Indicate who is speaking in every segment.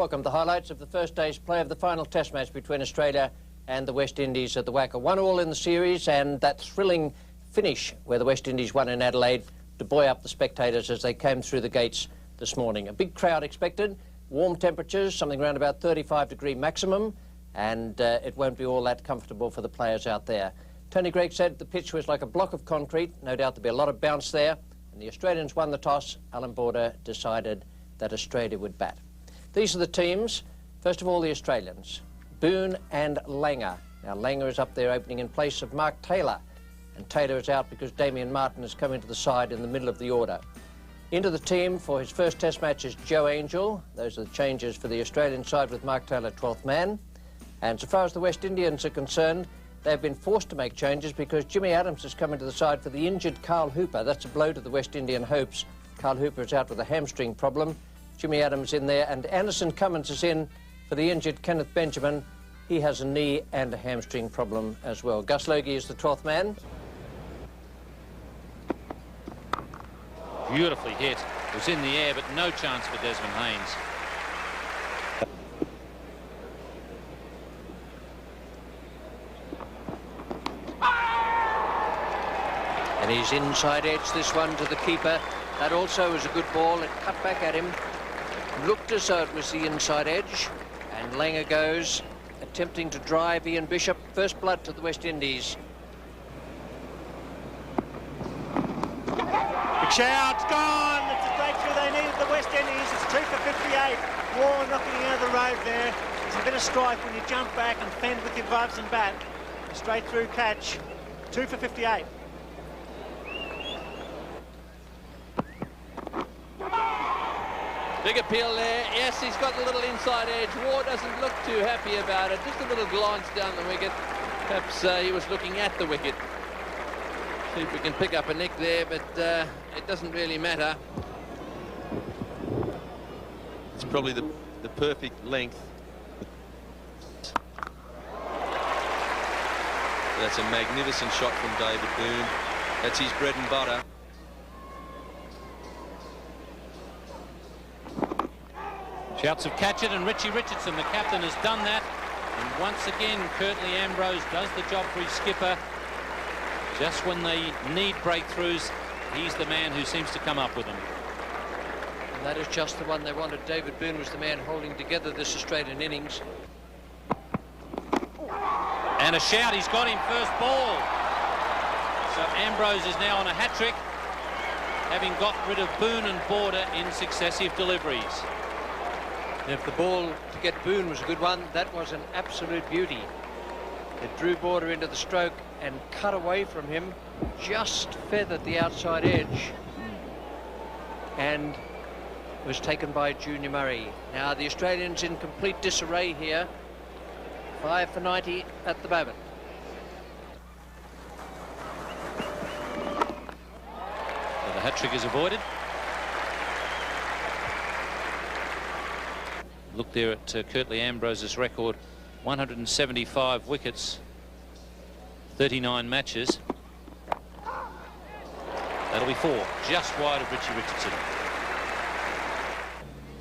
Speaker 1: Welcome. The highlights of the first day's play of the final test match between Australia and the West Indies at the WACA. 1-1 in the series, and that thrilling finish where the West Indies won in Adelaide to buoy up the spectators as they came through the gates this morning. A big crowd expected, warm temperatures, something around about 35-degree maximum, and it won't be all that comfortable for the players out there. Tony Greig said the pitch was like a block of concrete. No doubt there'll be a lot of bounce there, and the Australians won the toss. Alan Border decided that Australia would bat. These are the teams. First of all, the Australians, Boone and Langer. Now, Langer is up there opening in place of Mark Taylor, and Taylor is out because Damien Martyn has come into the side in the middle of the order. Into the team for his first test match is Joe Angel. Those are the changes for the Australian side with Mark Taylor 12th man. And so far as the West Indians are concerned, they've been forced to make changes because Jimmy Adams has come into the side for the injured Carl Hooper. That's a blow to the West Indian hopes. Carl Hooper is out with a hamstring problem. Jimmy Adams in there, and Anderson Cummins is in for the injured Kenneth Benjamin. He has a knee and a hamstring problem as well. Gus Logie is the 12th man.
Speaker 2: Beautifully hit. It was in the air, but no chance for Desmond Haynes.
Speaker 1: And he's inside edge, this one to the keeper. That also was a good ball. It cut back at him. Looked as though it was the inside edge. And Langer goes, attempting to drive Ian Bishop. First blood to the West Indies.
Speaker 3: Big shout, it's gone. It's a breakthrough they needed, the West Indies. It's 2 for 58. Warren knocking out of the road there. It's a bit of strike when you jump back and fend with your gloves and bat. A straight through catch. 2 for 58.
Speaker 4: Big appeal there. Yes, he's got a little inside edge. Ward doesn't look too happy about it. Just a little glance down the wicket. Perhaps he was looking at the wicket. See if we can pick up a nick there, but it doesn't really matter.
Speaker 5: It's probably the perfect length. That's a magnificent shot from David Boone. That's his bread and butter.
Speaker 2: Shouts of catch it, and Richie Richardson, the captain, has done that. And once again, Curtly Ambrose does the job for his skipper. Just when they need breakthroughs, he's the man who seems to come up with them.
Speaker 1: And that is just the one they wanted. David Boone was the man holding together this Australian innings.
Speaker 2: And a shout, he's got him first ball. So Ambrose is now on a hat-trick, having got rid of Boone and Border in successive deliveries.
Speaker 1: And if the ball to get Boone was a good one, that was an absolute beauty. It drew Border into the stroke and cut away from him, just feathered the outside edge, and was taken by Junior Murray. Now the Australians in complete disarray here. 5 for 90 at the moment.
Speaker 2: So the hat-trick is avoided. Look there at Curtly Ambrose's record, 175 wickets, 39 matches. That'll be 4, just wide of Richie Richardson.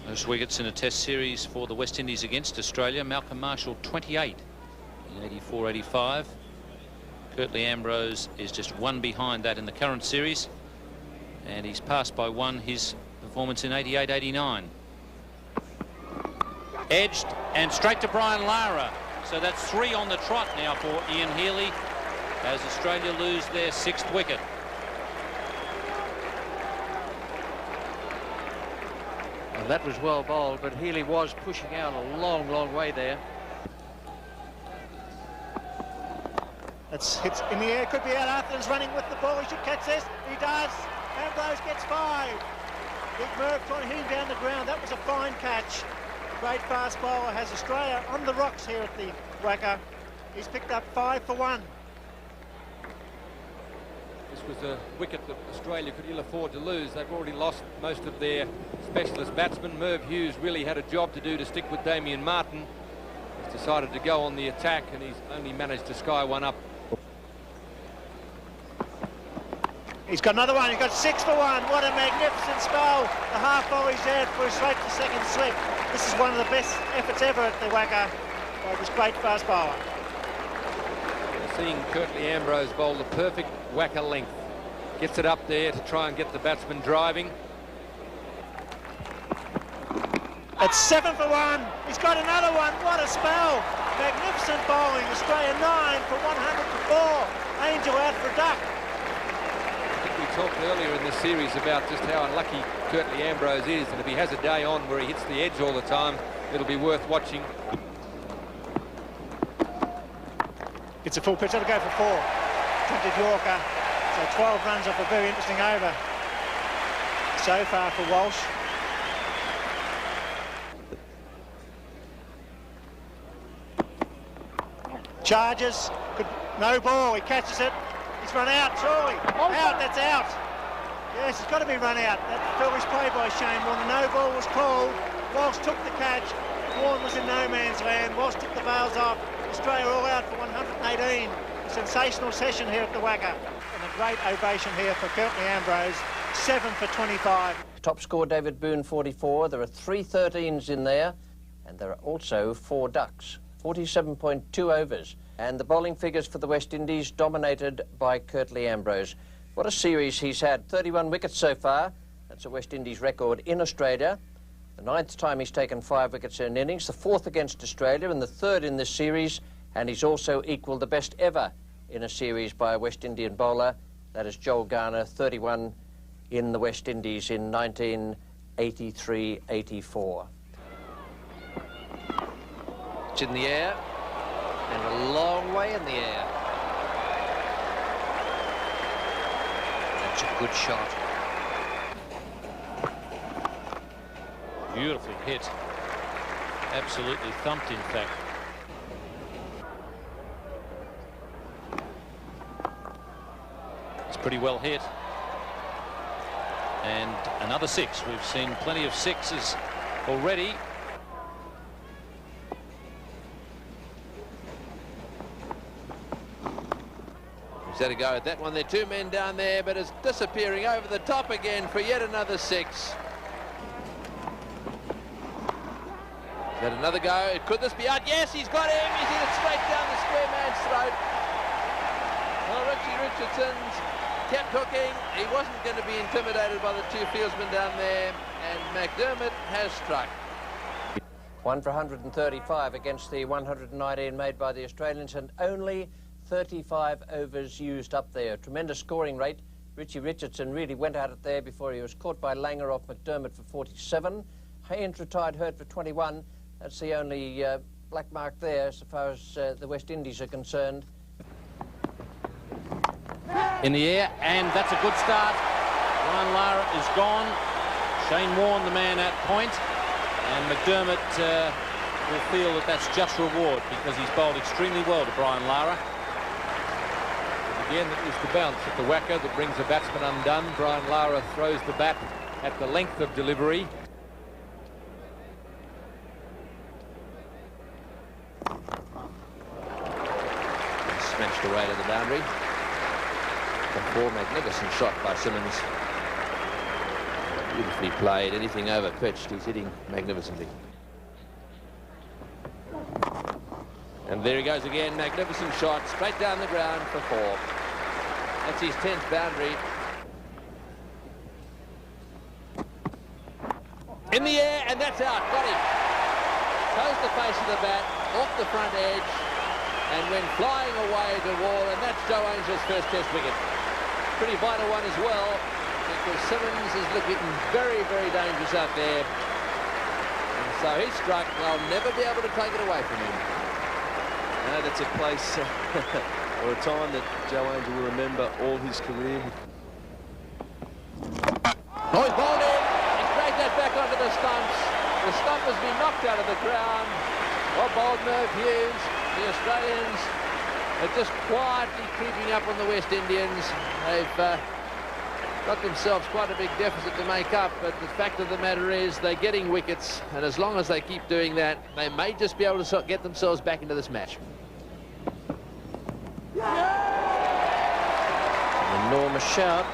Speaker 2: Most wickets in a test series for the West Indies against Australia. Malcolm Marshall 28 in 84-85. Curtly Ambrose is just 1 behind that in the current series, and he's passed by 1 his performance in 88-89. Edged and straight to Brian Lara. So that's 3 on the trot now for Ian Healy as Australia lose their 6th wicket.
Speaker 1: Well, that was well bowled, but Healy was pushing out a long, long way there.
Speaker 3: That's hits in the air, could be out. Arthur's running with the ball, he should catch this. He does. Ambrose gets 5. Big Merv trying to hit him down the ground. That was a fine catch. Great fast bowler has Australia on the rocks here at the WACA. He's picked up 5 for 1.
Speaker 4: This was a wicket that Australia could ill afford to lose. They've already lost most of their specialist batsmen. Merv Hughes really had a job to do to stick with Damien Martyn. He's decided to go on the attack, and he's only managed to sky one up.
Speaker 3: He's got another one. He's got 6 for 1. What a magnificent spell. The half volley's there for a straight to second slip. This is one of the best efforts ever at the Wacker by this great fast bowler.
Speaker 4: Seeing Curtly Ambrose bowl the perfect Wacker length. Gets it up there to try and get the batsman driving.
Speaker 3: It's 7 for 1. He's got another one. What a spell. Magnificent bowling. Australia 9 for 104. Angel out for a duck.
Speaker 4: I think we talked earlier in this series about just how unlucky Curtly Ambrose is, and if he has a day on where he hits the edge all the time, it'll be worth watching.
Speaker 3: It's a full pitch. That'll go for 4. Attempted Yorker. So 12 runs off a very interesting over so far for Walsh. Charges, no ball, he catches it, he's run out, surely, out, that's out. Yes, he's got to be run out. That foolish play by Shane Warne. No ball was called, Walsh took the catch, Warne was in no man's land, Walsh took the veils off, Australia all out for 118. A sensational session here at the Wacker. And a great ovation here for Curtly Ambrose, 7 for 25.
Speaker 1: Top score, David Boone, 44. There are 3 13s in there, and there are also 4 ducks. 47.2 overs, and the bowling figures for the West Indies dominated by Curtly Ambrose. What a series he's had. 31 wickets so far. That's a West Indies record in Australia. The 9th time he's taken 5 wickets in an innings, the 4th against Australia and the 3rd in this series, and he's also equalled the best ever in a series by a West Indian bowler. That is Joel Garner, 31 in the West Indies in 1983-84. It's in the air, and a long way in the air. That's a good shot.
Speaker 2: Beautifully hit. Absolutely thumped, in fact. It's pretty well hit. And another 6. We've seen plenty of 6s already.
Speaker 6: He's had a go at that one. There are 2 men down there, but it's disappearing over the top again for yet another 6. Got another go. Could this be out? Yes, he's got him. He's hit it straight down the square man's throat. Well, Richie Richardson's kept hooking. He wasn't going to be intimidated by the 2 fieldsmen down there, and McDermott has struck.
Speaker 1: 1 for 135 against the 119 made by the Australians, and only 35 overs used up there. Tremendous scoring rate. Richie Richardson really went at it there before he was caught by Langer off McDermott for 47. Haynes retired hurt for 21. That's the only black mark there so far as the West Indies are concerned.
Speaker 2: In the air, and that's a good start. Brian Lara is gone. Shane Warne, the man at point, and McDermott will feel that that's just reward because he's bowled extremely well to Brian Lara.
Speaker 4: Again, it was the bounce at the Wacker that brings the batsman undone. Brian Lara throws the bat at the length of delivery.
Speaker 6: Smashed away to the boundary. A 4 magnificent shot by Simmons. Beautifully played. Anything over pitched, he's hitting magnificently. And there he goes again. Magnificent shot straight down the ground for 4. That's his 10th boundary. In the air, and that's out. Got him. Toes the face of the bat, off the front edge, and went flying away to wall, and that's Joe Angel's first Test wicket. Pretty vital one as well, because Simmons is looking very, very dangerous out there. And so he struck. They'll never be able to take it away from him.
Speaker 5: No, that's a place or a time that Joe Angel will remember all his career.
Speaker 6: Oh, he's bowled in. He's dragged that back onto the stumps. The stump has been knocked out of the ground. Well bowled, Merv Hughes. The Australians are just quietly creeping up on the West Indians. They've got themselves quite a big deficit to make up, but the fact of the matter is they're getting wickets, and as long as they keep doing that, they may just be able to get themselves back into this match.
Speaker 1: An enormous shout.